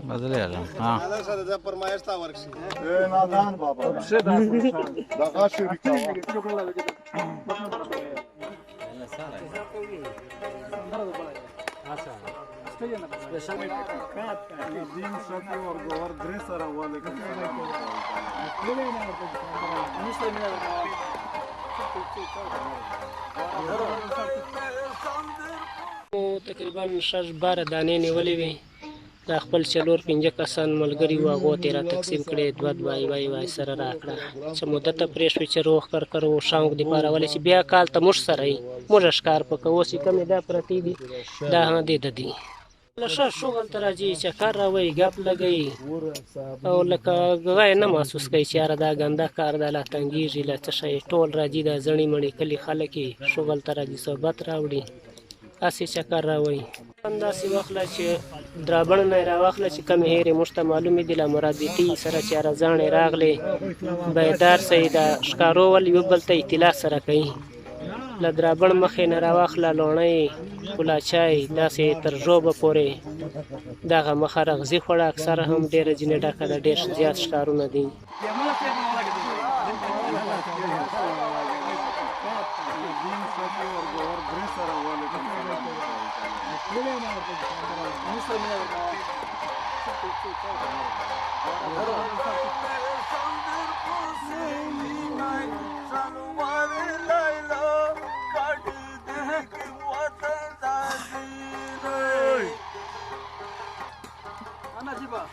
बदले हाँ تقریبا 12 دانې نیولې وې دا خپل 4-5 کسان ملګري وو هغو ته یې را تقسیم کړې 2 وای سره راکړه چې موده ته پرېښوې چې روغ کرکر و شوق دې پارولې چې بیا کال ته موږ سره یې موږ ښکار پکه اوس یې کمې دا پرتې دي دا دې د دي له ښه شغل ته راځي چکر راوایي ګپ لګوي او لکه غی نه محسوس کوي چې یاره دا ګنده کار دا لا تنګېږي له څه شی ټول راځي دا زړې مړې کلي خلک یې شغل ته راځي صحبت راوړي هسې چکر راوایي داسې واخله چې درابڼ نه یې راواخله چې کمې هېرې موږ ته معلومې دي له مرادتي سره چې یاره زاڼې راغلې بیدار صحیح د ښکارو ول یو بل ته اطلاع سره کوي له درابڼ مخې نه راواخله لوڼۍ کلاچای داسې تر ژوبه پورې دغه مخه رغزي خوړه اکثره هم ډېره ځینې ډکه ده ډېر زیات ښکارونه دي Ana jiba.